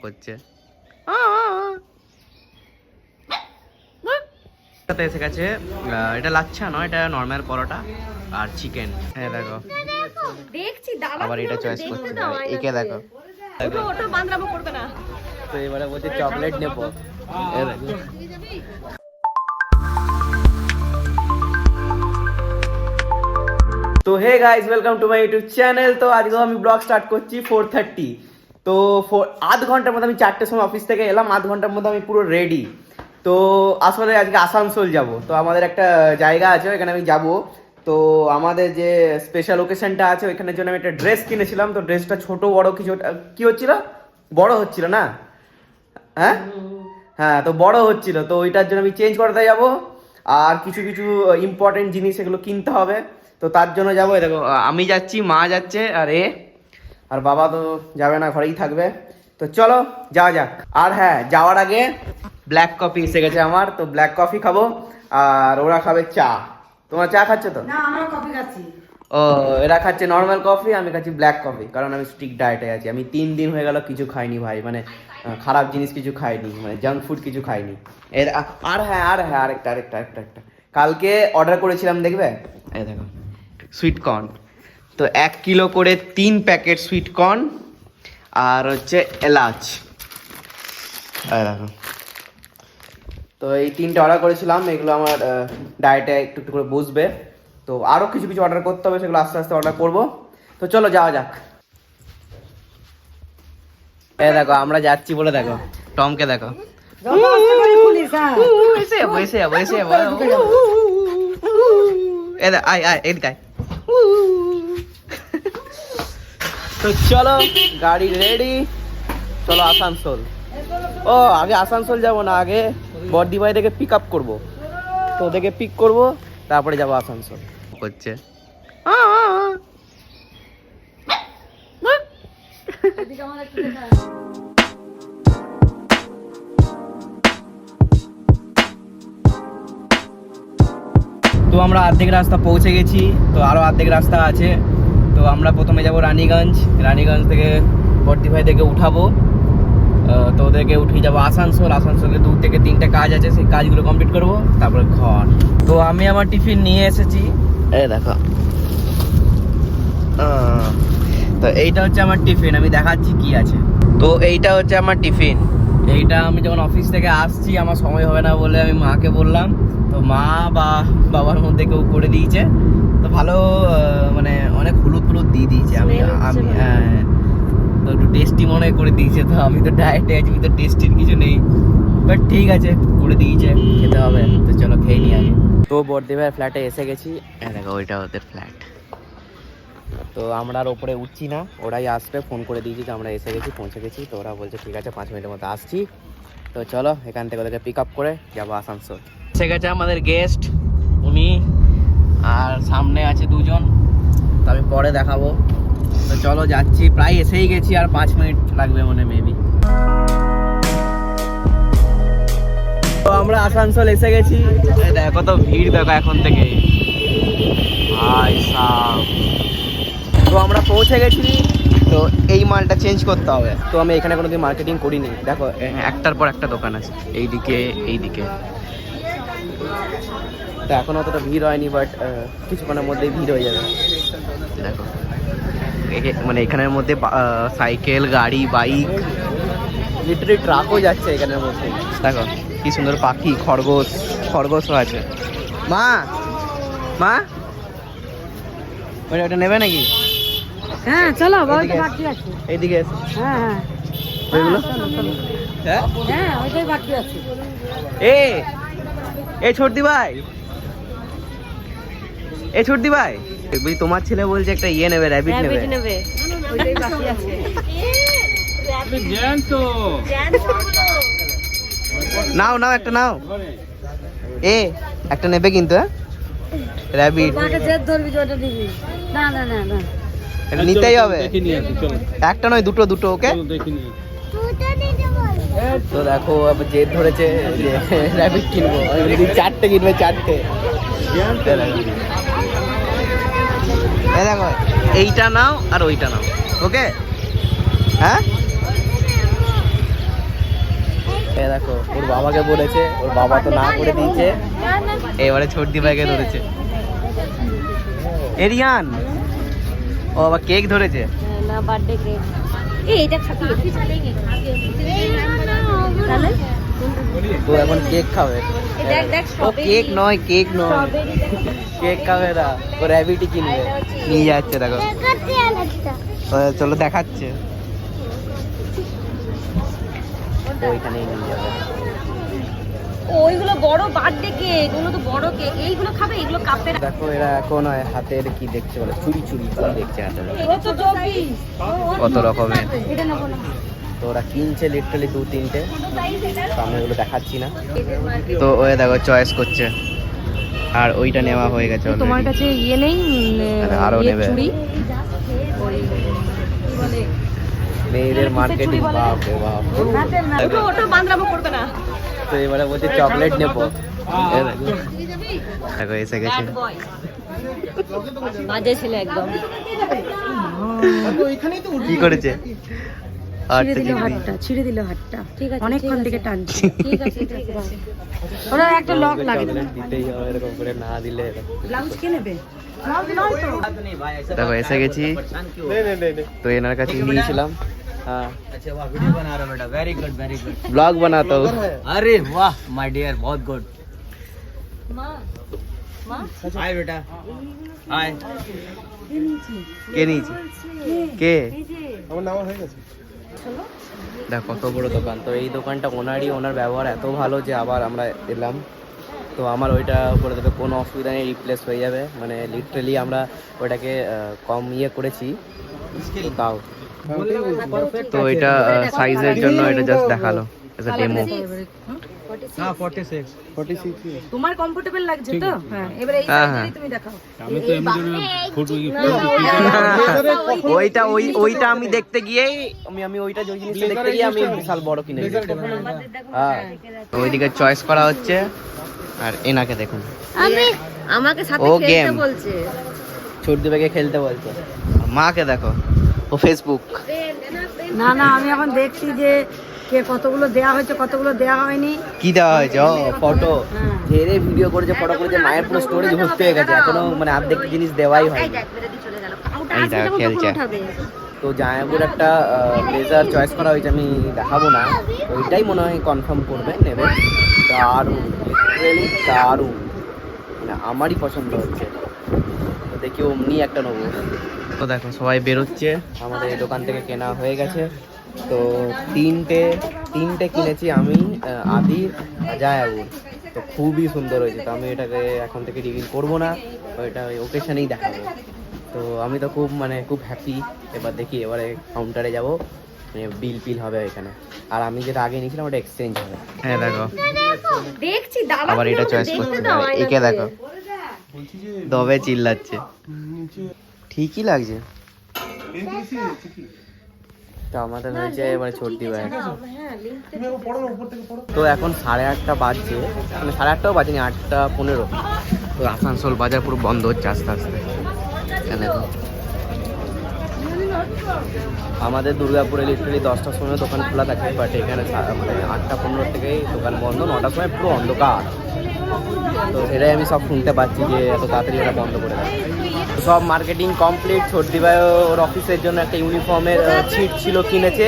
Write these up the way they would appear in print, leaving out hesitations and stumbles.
করছে। এসে গেছে, এটা লাচ্ছা নয়, এটা নর্মাল পরোটা আর চিকেন। হ্যাঁ দেখো, দেখছি আবার এটা চয়েস করছে, একে দেখো। ওটা বান্দরামো করবে না। তো এবারে বলছে চকলেট নেবো। তো hey guys, welcome to my YouTube channel. তো আজকেও আমি ব্লগ স্টার্ট করছি 4:30। তো আধ ঘন্টার মধ্যে আমি 4টের সময় অফিস থেকে এলাম, আধ ঘন্টার মধ্যে আমি পুরো রেডি। তো আসলে আজকে আসানসোল যাব। তো আমাদের একটা জায়গা আছে, এখানে আমি যাব। তো আমাদের যে স্পেশাল ওকেশনটা আছে ওইখানের জন্য আমি একটা ড্রেস কিনেছিলাম। তো ড্রেসটা ছোট বড় কিছু কি হচ্ছিল, বড় হচ্ছিল না? হ্যাঁ হ্যাঁ, তো বড় হচ্ছিল। তো ওইটার জন্য আমি চেঞ্জ করতে যাব, আর কিছু কিছু ইম্পর্টেন্ট জিনিস এগুলো কিনতে হবে। তো তার জন্য যাবো। দেখো, আমি যাচ্ছি, মা যাচ্ছে, আর বাবা তো যাবে না, ঘরেই থাকবে। তো চলো যাওয়া যাক। আর হ্যাঁ, যাওয়ার আগে ব্ল্যাক কফি এসে গেছে আমার, তো ব্ল্যাক কফি খাবো। আর ওরা খাবে চা। তোমরা চা খাচ্ছ তো? না, আমরা কফি খাচ্ছি। ও, এরা খাচ্ছে নর্মাল কফি, আমি খাচ্ছি ব্ল্যাক কফি, কারণ আমি স্ট্রিক্ট ডায়েটে আছি। আমি 3 দিন হয়ে গেল কিছু খাইনি ভাই, মানে খারাপ জিনিস কিছু খাইনি, মানে জাঙ্ক ফুড কিছু খাইনি। আরেকটা কালকে অর্ডার করেছিলাম, দেখবে? এই দেখো, সুইট কর্ন। তো 1 কিলো করে 3 প্যাকেট সুইট কর্ন, আর হচ্ছে এলাচ। দেখো, তো এই 3টে অর্ডার করেছিলাম। এগুলো আমার ডায়েটে একটু একটু করে বসবে। তো আরও কিছু কিছু অর্ডার করতে হবে, সেগুলো আস্তে আস্তে অর্ডার করবো। তো চলো যাওয়া যাক। দেখো, আমরা যাচ্ছি বলে দেখো, টমকে দেখো, তো চলো, গাড়ি রেডি, চলো আসানসোল। ও, আগে আসানসোল যাবো না, আগে বর্দি ভাই থেকে পিক আপ করবো। তো ওদেরকে পিক করবো, তারপরে যাবো আসানসোল। হচ্ছে তো আমরা অর্ধেক রাস্তা পৌঁছে গেছি, তো আরো অর্ধেক রাস্তা আছে। তো আমরা প্রথমে যাব রানীগঞ্জ, রানীগঞ্জ থেকে বর্দি ভাই থেকে উঠাবো। তো ওদেরকে উঠিয়ে যাবো আসানসোল। আসানসোলে 2 থেকে 3টে কাজ আছে, সেই কাজগুলো কমপ্লিট করবো, তারপরে ঘর। তো আমি আমার টিফিন নিয়ে এসেছি, এই দেখো। তো এইটা হচ্ছে আমার টিফিন, আমি দেখাচ্ছি কি আছে। তো এইটা হচ্ছে আমার টিফিন। এইটা আমি যখন অফিস থেকে আসছি, আমার সময় হবে না বলে আমি মাকে বললাম। তো মা বা বাবার মধ্যে কেউ করে দিয়েছে। তো ভালো, মানে অনেক হলুদ দিয়ে দিয়েছে। আমি হ্যাঁ, তো একটু টেস্টি মনে করে দিয়েছে। তো আমি তো ডায়েটে আছি, তো টেস্টির কিছু নেই, বাট ঠিক আছে, করে দিয়েছে, খেতে হবে। তো চলো খেয়ে নিই আগে। তো বর্দি ভাইয়ের ফ্ল্যাটে এসে গেছি, দেখো ওইটা ওদের ফ্ল্যাট। তো আমরা আর ওপরে উঠছি না, ওরাই আসবে, ফোন করে দিয়েছি যে আমরা এসে গেছি, পৌঁছে গেছি। তো ওরা বলছে ঠিক আছে, 5 মিনিটের মধ্যে আসছি। তো চলো, এখান থেকে ওদেরকে পিক আপ করে যাবো আসানসোল। এসে গেছে আমাদের গেস্ট, উনি, আর সামনে আছে 2 জন, তো আমি পরে দেখাবো। তো চলো যাচ্ছি, প্রায় এসেই গেছি, আর 5 মিনিট লাগবে মনে মেবি। তো আমরা আসানসোল এসে গেছি, দেখো তো ভিড়, দেখো এখন থেকে ভাই সাব। তো আমরা পৌঁছে গেছি। তো এই মালটা চেঞ্জ করতে হবে। তো আমি এখানে কোনোদিন মার্কেটিং করিনি। দেখো, একটার পর একটা দোকান আছে, এইদিকে। তো এখন অতটা ভিড় হয়নি, বাট কিছুক্ষণের মধ্যেই ভিড় হয়ে যাবে। দেখো, মানে এখানের মধ্যে সাইকেল, গাড়ি, বাইক, লিটারালি ট্রাকও যাচ্ছে এখানের মধ্যে। দেখো কি সুন্দর পাখি, খরগোশও আছে। মা ওটা নেবে নাকি? হ্যাঁ চলো, বাকি আছে এইদিকে। হ্যাঁ ওইগুলো হ্যাঁ, ওইটাই বাকি আছে। এ ছোটদি ভাই, বুঝি তোমার ছেলে বলছে একটা ইয়ে নেবে, র্যাবিট নেবে। ওইটাই বাকি আছে। নাও একটা নাও। একটা নেবে কিন্তু, র্যাবিট। না এটা নিতেই হবে, একটা নয়, দুটো। ওকে, তো দেখো জেদ ধরেছে যে র্যাবিট কিনবো। 4টে কিনবে, 4টে। দেখো, এইটা নাও আর ওইটা নাও। ওকে, হ্যাঁ দেখো ওর বাবাকে বলেছে, ওর বাবা তো না করে দিয়েছে, এবারে ছোটদি ভাইকে ধরেছে। এরিয়ান ও আবার কেক ধরেছে। না বার্থডে কেক এই এটা খাবি একটু চালিয়ে নে তাহলে তো এখন কেক খাবে। দেখ দেখ ও কেক নয়, কেক নয়, কেক খাবে না, ও র্যাবিটই কিনবে, নিয়ে যাচ্ছে দেখো। চলো দেখাচ্ছে, ওইখানেই নিয়ে যাবে। ওইগুলো বড় বার্থডে কেক, ওগুলো তো বড় কেক, এইগুলো খাবে, এগুলো কাপের। দেখো এরা এখন হাতের কি দেখছে বলে, চুরি চুরি কি দেখছে হাতে, এটা তো জবি কত রকমের। এটা নেবো না তো ওরা কিনছে লিটারালি 2-3টে, তো আমি ওগুলো দেখাচ্ছি না। তো ওই দেখো চয়েস করছে, আর ওইটা নেওয়া হয়ে গেছে already। তোমার কাছে ইয়ে নেই আরো ইয়ে নেবে। চুড়ি ওই কি বলে মেয়েদের মার্কেটিং, বাপ রে বাপ। ওটা ওটা বান্দরামো করবে না। তো এবারে বলছে চকলেট নেবো, এই দেখো দেখো এসে গেছে। বাজে ছেলে একদম। কি করেছে? আর ছিঁড়ে তো দিল কি হাতটা, ছিঁড়ে দিল হাতটা, ঠিক আছে, অনেকক্ষণ ঠিক থেকে আছে। টানছে। ঠিক আছে ঠিক আছে ওরা একটা লক লাগে। চকলেট দিতেই হবে, এরকম করে না দিলে। ব্লাউজ কে নেবে? ব্লাউজ নয় তো। দেখো এসে গেছি, তো এনার কাছে নিয়েছিলাম। हाँ अच्छा वाह वीडियो बना रहा बेटा वेरी गुड ब्लॉग बनाता हूँ। अरे वाह माय डियर बहुत गुड মা মা हाय बेटा हाय কে নিয়েছি? কে? দেখ কত বড় দোকান। তো এই দোকানটা ওনারই, ওনার ব্যবহার এত ভালো যে আবার আমরা এলাম। তো আমার ওইটা করে দেবে, কোনো অসুবিধা নেই, রিপ্লেস হয়ে যাবে। মানে লিটারালি আমরা ওইটাকে কম ইয়ে করেছি, তো তাও। তো এটা সাইজের জন্য এটা জাস্ট দেখালো এজ আ ডেমো। हां 46 তোমার কমফোর্টেবল লাগছে তো? হ্যাঁ, এবারে এই হ্যাঁ, সাইজেরই তুমি দেখাও। আমি তো এমনি ফটো ওইটা ওইটা আমি দেখতে গিয়েই আমি ওইটা যে জিনিসটা দেখতে গিয়ে আমি বিশাল বড় কিনে নিয়েছি। হ্যাঁ, তো ওইদিকে চয়েস করা হচ্ছে, আর এনাকে দেখুন, আমি আমাকে সাথে ও খেলতে game। বলছে। ছোট দিকে খেলতে বলছে। মাকে দেখো, ও ফেসবুক। না না, আমি এখন দেখছি যে কে কতগুলো দেয়া হয়েছে, কতগুলো দেয়া হয়নি। কি দেওয়া হয়েছে? ও ফটো, হ্যাঁ। ধেরে ভিডিও করেছে, ফটো করেছে, মায়ের পুরো স্টোরেজ ভর্তি হয়ে গেছে, এখনো মানে অর্ধেক জিনিস দেওয়াই এই হয়নি। দেখ বেরোতে চলে গেল। ওটা এই আসবে দেখ, যখন খেলছে। তখন উঠাবে। তো জায়াপুর একটা ব্লেজার চয়েস করা হয়েছে, আমি দেখাবো না, ওইটাই মনে হয় কনফার্ম করবে, নেবে। দারুণ, লিটারেলি দারুণ, মানে আমারই পছন্দ হচ্ছে। তো দেখি অমনি একটা নেবো। তো দেখো সবাই বেরোচ্ছে, আমাদের এই দোকান থেকে কেনা হয়ে গেছে। তো তিনটে কিনেছি আমি, আদি, জায়াপুর। তো খুবই সুন্দর হয়েছে। তো আমি এটাকে এখন থেকে রিভিল করবো না, ওইটা ওই ওকেশনেই দেখাবো। তো আমি তো খুব হ্যাপি। এবার দেখি, এবারে কাউন্টারে যাবো, বিল হবে এখানে। আর আমি যেটা আগে নিয়েছিলাম ওটা এক্সচেঞ্জ হবে। হ্যাঁ দেখো, দেখছি দাদা আবার এটা চয়েস করছে, একে দেখো দবে চিল্লাচ্ছে। ঠিকই লাগছে। তো আমাদের হয়েছে এবার ছোট্টি ভাই। তো এখন 8:30 বাজছে, মানে 8:30টাও বাজেনি, 8:15। তো আসানসোল বাজার পুরো বন্ধ হচ্ছে আস্তে আস্তে। এখানে তো আমাদের দুর্গাপুরে লিটারালি 10টার সময় দোকান খোলা থাকে, বাট এখানে মানে 8:15 থেকেই দোকান বন্ধ, 9টার সময় পুরো অন্ধকার। তো সেটাই আমি সব শুনতে পাচ্ছি যে এত তাড়াতাড়ি ওরা বন্ধ করে দেয়। তো সব মার্কেটিং কমপ্লিট। ছোটদি ভাই ওর অফিসের জন্য একটা ইউনিফর্মের ছিট ছিল, কিনেছে।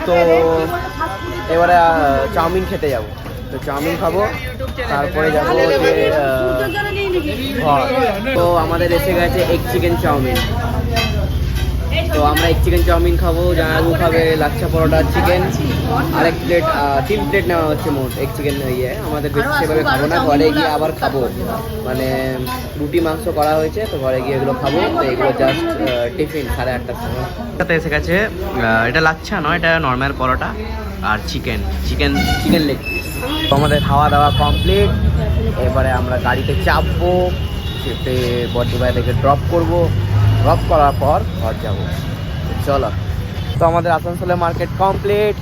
তো এবারে চাউমিন খেতে যাব। তো চাউমিন খাবো, তারপরে যাবো যে ঘর। তো আমাদের এসে গেছে এগ চিকেন চাউমিন। তো আমরা এগ চিকেন চাউমিন খাবো, জানাবু খাবে লাচ্ছা পরোটা চিকেন, আরেক প্লেট 3 প্লেট নেওয়া হচ্ছে মোট এগ চিকেন। ইয়ে আমাদের বেশি সেভাবে খাবো না, ঘরে গিয়ে আবার খাবো। মানে রুটি মাংস করা হয়েছে, তো ঘরে গিয়ে এগুলো খাবো। তো এগুলো জাস্ট টিফিন 8:30টার সময়। এটাতে এসে গেছে, এটা লাচ্ছা নয়, এটা নর্মাল পরোটা আর চিকেন লেগ পিস। তো আমাদের খাওয়া দাওয়া কমপ্লিট। এবারে আমরা গাড়িতে চাপবো, চেপে বর্দি ভাই থেকে ড্রপ করবো, ড্রপ করার পর ঘর যাবো। চলো, তো আমাদের আসানসোলে মার্কেট কমপ্লিট।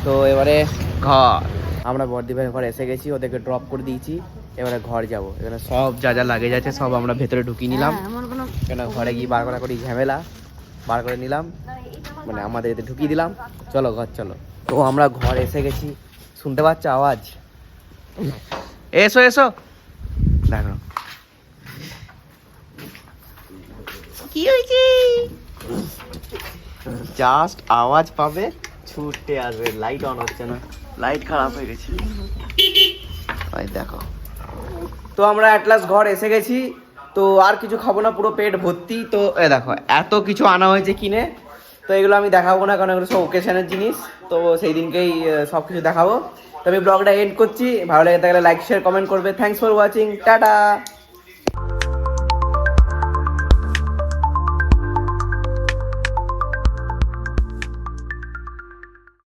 তো এবারে ঘর, আমরা বর্দি ভাইয়ের ঘর এসে গেছি, ওদেরকে ড্রপ করে দিয়েছি। এবারে ঘর যাব। এখানে সব যা লাগেজ আছে সব আমরা ভেতরে ঢুকিয়ে নিলাম, কেন ঘরে গিয়ে বার করি ঝামেলা। বার করে নিলাম, মানে আমাদের এতে ঢুকিয়ে দিলাম। চলো ঘর চলো। তো আমরা ঘর এসে গেছি, শুনতে পাচ্ছ আওয়াজ? এসো এসো, দেখো কি হয়েছে, জাস্ট আওয়াজ পাবে ছুটে আসবে। লাইট অন হচ্ছে না, লাইট খারাপ হয়ে গেছে। ওই দেখো, তো আমরা অ্যাট লাস্ট ঘর এসে গেছি। তো আর কিছু খাবো না, পুরো পেট ভর্তি। তো এ দেখো এত কিছু আনা হয়েছে কিনে, তো এগুলো আমি দেখাবো না কারণ এগুলো সব ওকেশনের জিনিস। তো সেই দিনকেই সব কিছু দেখাবো। তো আমি ব্লগটা এন্ড করছি। ভালো লেগে থাকলে লাইক শেয়ার কমেন্ট করবে। Thanks for watching, tata.